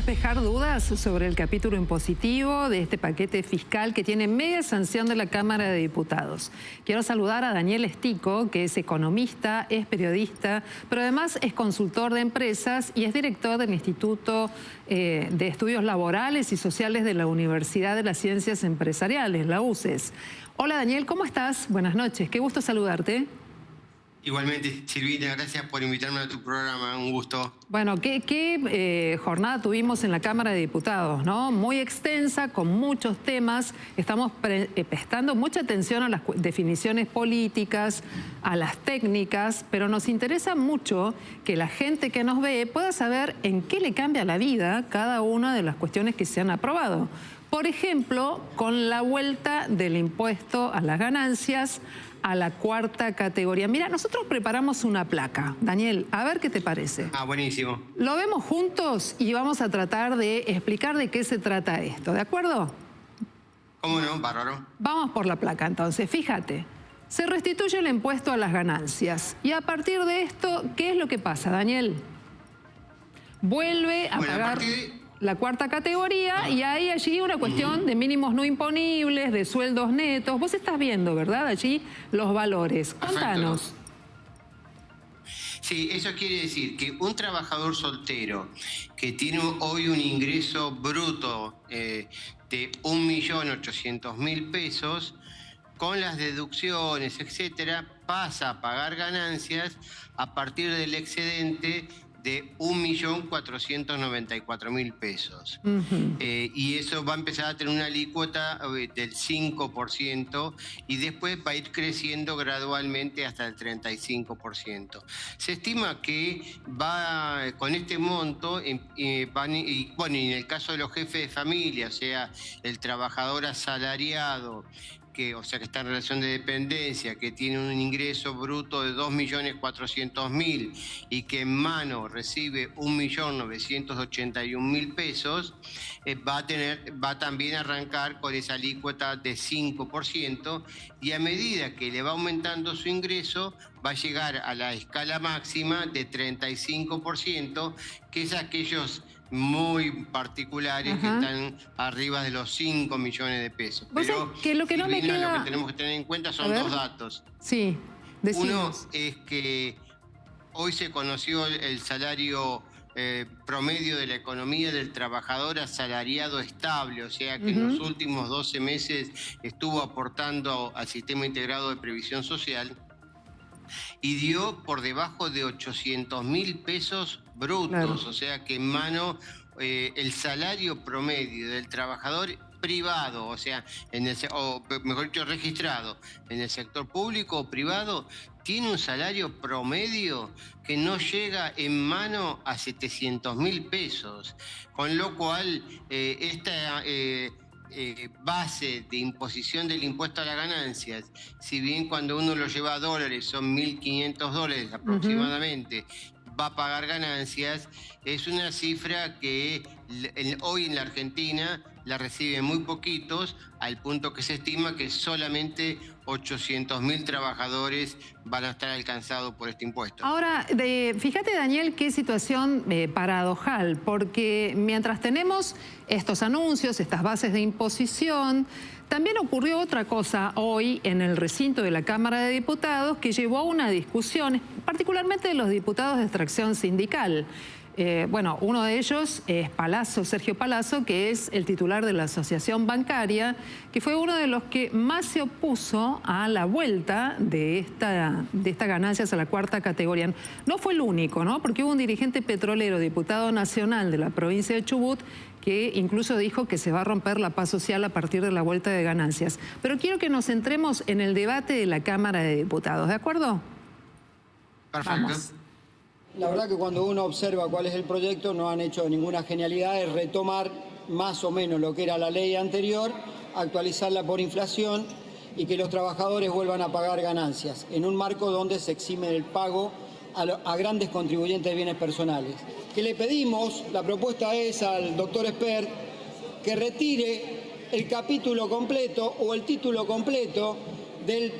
despejar dudas sobre el capítulo impositivo de este paquete fiscal que tiene media sanción de la Cámara de Diputados. Quiero saludar a Daniel Estico, que es economista, es periodista, pero además es consultor de empresas y es director del Instituto de Estudios Laborales y Sociales de la Universidad de las Ciencias Empresariales, la UCES. Hola Daniel, ¿cómo estás? Buenas noches, qué gusto saludarte. Igualmente, Silvina, gracias por invitarme a tu programa, un gusto. Bueno, ¿qué jornada tuvimos en la Cámara de Diputados, ¿no? Muy extensa, con muchos temas. Estamos prestando mucha atención a las definiciones políticas, a las técnicas, pero nos interesa mucho que la gente que nos ve pueda saber en qué le cambia la vida cada una de las cuestiones que se han aprobado. Por ejemplo, con la vuelta del impuesto a las ganancias a la cuarta categoría. Mira, nosotros preparamos una placa. Daniel, a ver qué te parece. Ah, buenísimo. Lo vemos juntos y vamos a tratar de explicar de qué se trata esto, ¿de acuerdo? ¿Cómo no? Bárbaro. Vamos por la placa entonces, fíjate. Se restituye el impuesto a las ganancias. Y a partir de esto, ¿qué es lo que pasa, Daniel? Vuelve a pagar la cuarta categoría y hay allí una cuestión de mínimos no imponibles, de sueldos netos. Vos estás viendo, ¿verdad? Allí los valores. Contanos. Sí, eso quiere decir que un trabajador soltero que tiene hoy un ingreso bruto de 1.800.000 pesos, con las deducciones, etcétera, pasa a pagar ganancias a partir del excedente de 1.494.000 pesos. Y eso va a empezar a tener una alícuota del 5% y después va a ir creciendo gradualmente hasta el 35%. Se estima que va con este monto, bueno, y en el caso de los jefes de familia, o sea, el trabajador asalariado, o sea que está en relación de dependencia, que tiene un ingreso bruto de 2.400.000 y que en mano recibe 1.981.000 pesos, va también a arrancar con esa alícuota de 5% y a medida que le va aumentando su ingreso, va a llegar a la escala máxima de 35%, que es aquellos muy particulares que están arriba de los 5 millones de pesos. Pero que lo que no me queda... lo que tenemos que tener en cuenta son dos datos. Sí, decimos. Uno es que hoy se conoció el salario promedio de la economía del trabajador asalariado estable, o sea que en los últimos 12 meses estuvo aportando al sistema integrado de previsión social y dio por debajo de 800.000 pesos brutos, o sea que en mano el salario promedio del trabajador privado, o sea, o mejor dicho, registrado en el sector público o privado, tiene un salario promedio que no llega en mano a 700.000 pesos, con lo cual esta base de imposición del impuesto a las ganancias, si bien cuando uno lo lleva a dólares son 1.500 dólares aproximadamente, va a pagar ganancias, es una cifra que hoy en la Argentina la reciben muy poquitos, al punto que se estima que solamente 800.000 trabajadores van a estar alcanzados por este impuesto. Ahora, fíjate, Daniel, qué situación paradojal, porque mientras tenemos estos anuncios, estas bases de imposición, también ocurrió otra cosa hoy en el recinto de la Cámara de Diputados que llevó a una discusión, particularmente de los diputados de extracción sindical. Bueno, uno de ellos es Palazzo, Sergio Palazzo, que es el titular de la Asociación Bancaria, que fue uno de los que más se opuso a la vuelta de estas ganancias a la cuarta categoría. No fue el único, ¿no? Porque hubo un dirigente petrolero, diputado nacional de la provincia de Chubut, que incluso dijo que se va a romper la paz social a partir de la vuelta de ganancias. Pero quiero que nos centremos en el debate de la Cámara de Diputados, ¿de acuerdo? Perfecto. Vamos. La verdad que cuando uno observa cuál es el proyecto no han hecho ninguna genialidad, es retomar más o menos lo que era la ley anterior, actualizarla por inflación y que los trabajadores vuelvan a pagar ganancias en un marco donde se exime el pago a grandes contribuyentes de bienes personales. Que le pedimos, la propuesta es al doctor Espert que retire el capítulo completo o el título completo del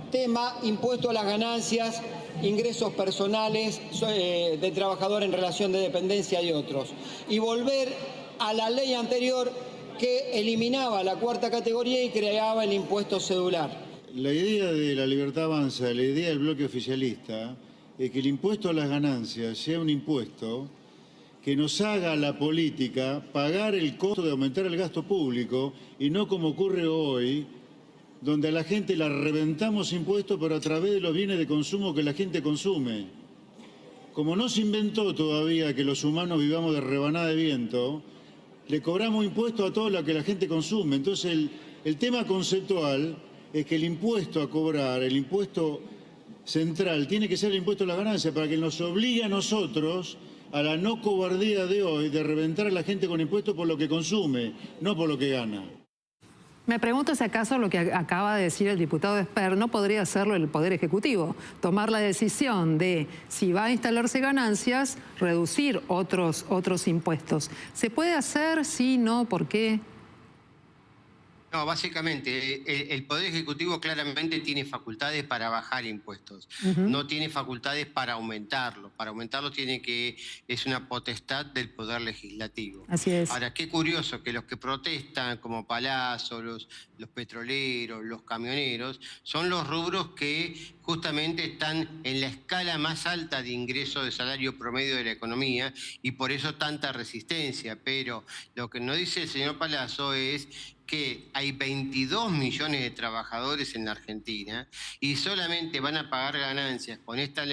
tema impuesto a las ganancias ingresos personales de trabajador en relación de dependencia y otros. Y volver a la ley anterior que eliminaba la cuarta categoría y creaba el impuesto cedular. La idea de La Libertad Avanza, la idea del bloque oficialista, es que el impuesto a las ganancias sea un impuesto que nos haga a la política pagar el costo de aumentar el gasto público y no como ocurre hoy, donde a la gente la reventamos impuestos pero a través de los bienes de consumo que la gente consume. Como no se inventó todavía que los humanos vivamos de rebanada de viento, le cobramos impuestos a todo lo que la gente consume. Entonces el tema conceptual es que el impuesto a cobrar, el impuesto central, tiene que ser el impuesto a la ganancia para que nos obligue a nosotros a la no cobardía de hoy de reventar a la gente con impuestos por lo que consume, no por lo que gana. Me pregunto si acaso lo que acaba de decir el diputado Esper no podría hacerlo el Poder Ejecutivo, tomar la decisión de, si va a instalarse ganancias, reducir otros impuestos. ¿Se puede hacer? Sí, no, ¿por qué? No, básicamente, el Poder Ejecutivo claramente tiene facultades para bajar impuestos, no tiene facultades para aumentarlos. Para aumentarlos es una potestad del Poder Legislativo. Así es. Ahora, qué curioso que los que protestan, como Palazzo, los petroleros, los camioneros, son los rubros que justamente están en la escala más alta de ingreso de salario promedio de la economía y por eso tanta resistencia. Pero lo que nos dice el señor Palazzo es que hay 22 millones de trabajadores en la Argentina y solamente van a pagar ganancias con esta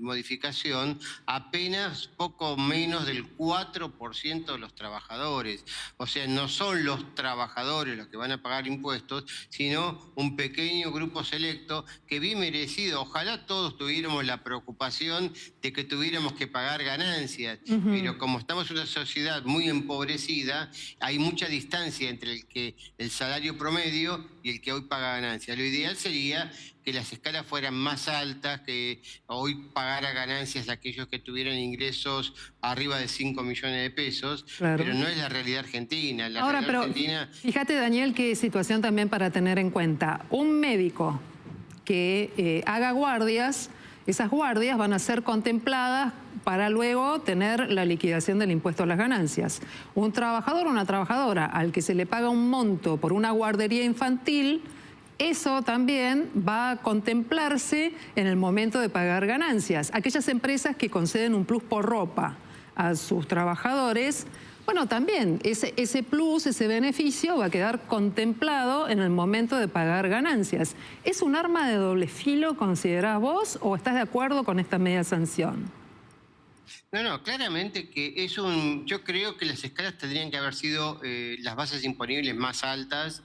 modificación apenas poco menos del 4% de los trabajadores. O sea, no son los trabajadores los que van a pagar impuestos, sino un pequeño grupo selecto que bien merecido. Ojalá todos tuviéramos la preocupación de que tuviéramos que pagar ganancias, pero como estamos en una sociedad muy empobrecida, hay mucha distancia entre el salario promedio y el que hoy paga ganancias. Lo ideal sería que las escalas fueran más altas, que hoy pagara ganancias a aquellos que tuvieran ingresos arriba de 5 millones de pesos, claro. Pero no es la realidad argentina. Ahora, pero argentina... fíjate, Daniel, qué situación también para tener en cuenta. Un médico que haga guardias, esas guardias van a ser contempladas para luego tener la liquidación del impuesto a las ganancias. Un trabajador o una trabajadora al que se le paga un monto por una guardería infantil, eso también va a contemplarse en el momento de pagar ganancias. Aquellas empresas que conceden un plus por ropa a sus trabajadores, bueno, también ese plus, ese beneficio va a quedar contemplado en el momento de pagar ganancias. ¿Es un arma de doble filo, considerás vos, o estás de acuerdo con esta media sanción? No, claramente que yo creo que las escalas tendrían que haber sido las bases imponibles más altas,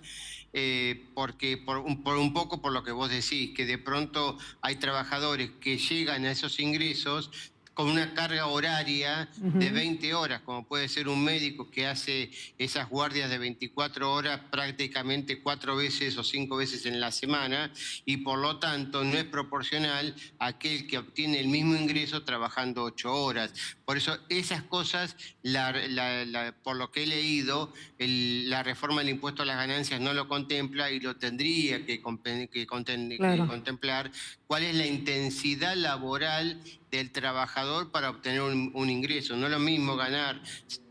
porque por un poco por lo que vos decís, que de pronto hay trabajadores que llegan a esos ingresos con una carga horaria de 20 horas, como puede ser un médico que hace esas guardias de 24 horas prácticamente 4 veces o 5 veces en la semana, y por lo tanto no es proporcional a aquel que obtiene el mismo ingreso trabajando 8 horas. Por eso esas cosas, por lo que he leído, la reforma del impuesto a las ganancias no lo contempla y lo tendría que contemplar. ¿Cuál es la intensidad laboral del trabajador para obtener un ingreso? No es lo mismo ganar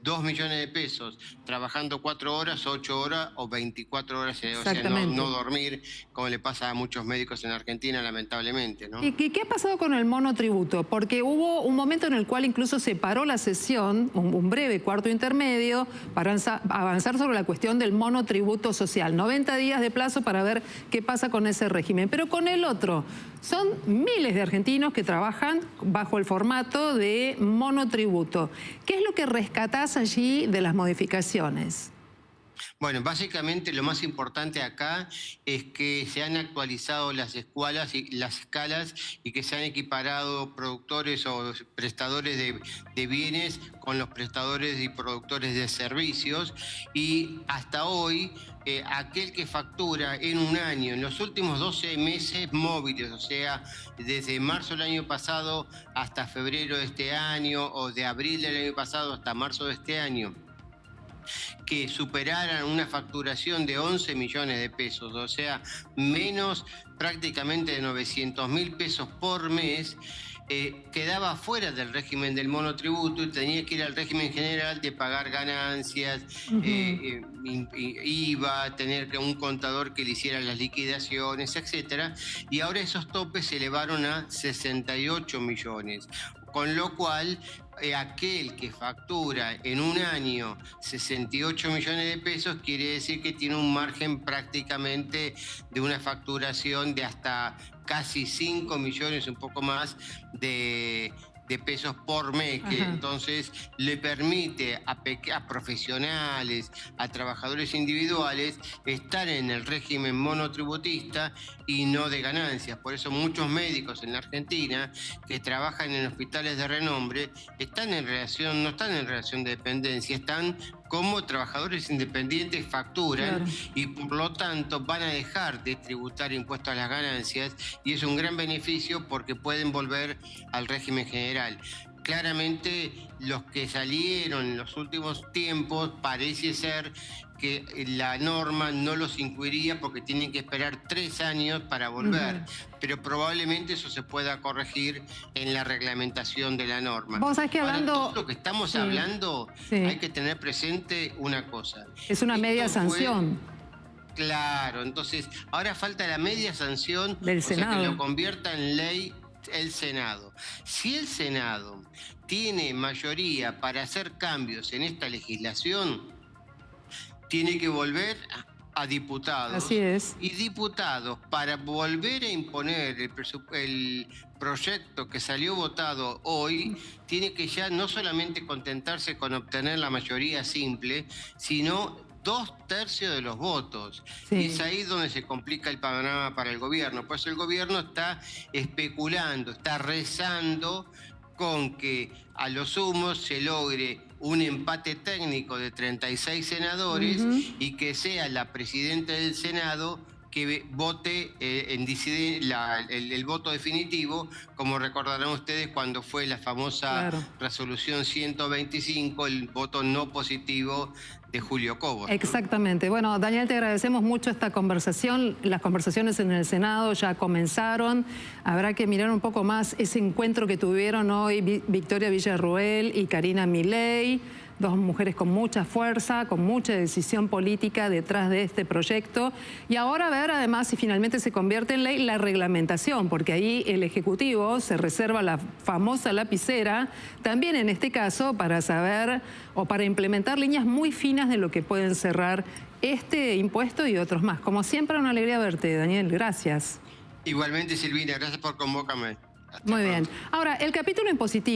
2 millones de pesos trabajando 4 horas, 8 horas o 24 horas, o sea, no dormir, como le pasa a muchos médicos en Argentina, lamentablemente, ¿no? ¿Y qué ha pasado con el monotributo? Porque hubo un momento en el cual incluso se paró la sesión, un breve cuarto intermedio, para avanzar sobre la cuestión del monotributo social. 90 días de plazo para ver qué pasa con ese régimen. Pero con el otro, son miles de argentinos que trabajan bajo el formato de monotributo. ¿Qué es lo que rescatás allí de las modificaciones? Bueno, básicamente lo más importante acá es que se han actualizado las escalas y que se han equiparado productores o prestadores de bienes con los prestadores y productores de servicios, y hasta hoy aquel que factura en un año, en los últimos 12 meses móviles, o sea, desde marzo del año pasado hasta febrero de este año, o de abril del año pasado hasta marzo de este año, que superaran una facturación de 11 millones de pesos, o sea, menos prácticamente de 900.000 pesos por mes, quedaba fuera del régimen del monotributo y tenía que ir al régimen general de pagar ganancias, IVA, tener un contador que le hiciera las liquidaciones, etcétera. Y ahora esos topes se elevaron a 68 millones. Con lo cual, aquel que factura en un año 68 millones de pesos quiere decir que tiene un margen prácticamente de una facturación de hasta casi 5 millones, un poco más, de pesos por mes, que entonces le permite a profesionales, a trabajadores individuales, estar en el régimen monotributista y no de ganancias. Por eso muchos médicos en la Argentina que trabajan en hospitales de renombre están en relación, no están en relación de dependencia, están como trabajadores independientes, facturan, y por lo tanto van a dejar de tributar impuestos a las ganancias, y es un gran beneficio porque pueden volver al régimen general. Claramente los que salieron en los últimos tiempos parece ser que la norma no los incluiría porque tienen que esperar 3 años para volver, pero probablemente eso se pueda corregir en la reglamentación de la norma. Vos sabés que hablando... Ahora, todo lo que estamos hablando, hay que tener presente una cosa. Es una media sanción. Claro, entonces ahora falta la media sanción del Senado, sea, que lo convierta en ley el Senado. Si el Senado tiene mayoría para hacer cambios en esta legislación, tiene que volver a diputados. Así es. Y diputados, para volver a imponer el proyecto que salió votado hoy, tiene que ya no solamente contentarse con obtener la mayoría simple, sino 2/3 de los votos. Y es ahí donde se complica el panorama para el gobierno. Por eso el gobierno está especulando, está rezando con que a lo sumo se logre un empate técnico de 36 senadores y que sea la presidenta del Senado que vote el voto definitivo, como recordarán ustedes cuando fue la famosa resolución 125, el voto no positivo de Julio Cobos. Exactamente. Bueno, Daniel, te agradecemos mucho esta conversación. Las conversaciones en el Senado ya comenzaron. Habrá que mirar un poco más ese encuentro que tuvieron hoy Victoria Villarruel y Karina Milei. Dos mujeres con mucha fuerza, con mucha decisión política detrás de este proyecto. Y ahora ver además si finalmente se convierte en ley la reglamentación, porque ahí el Ejecutivo se reserva la famosa lapicera, también en este caso para saber o para implementar líneas muy finas de lo que pueden cerrar este impuesto y otros más. Como siempre, una alegría verte, Daniel. Gracias. Igualmente, Silvina, gracias por convocarme. Muy bien. Ahora, el capítulo impositivo.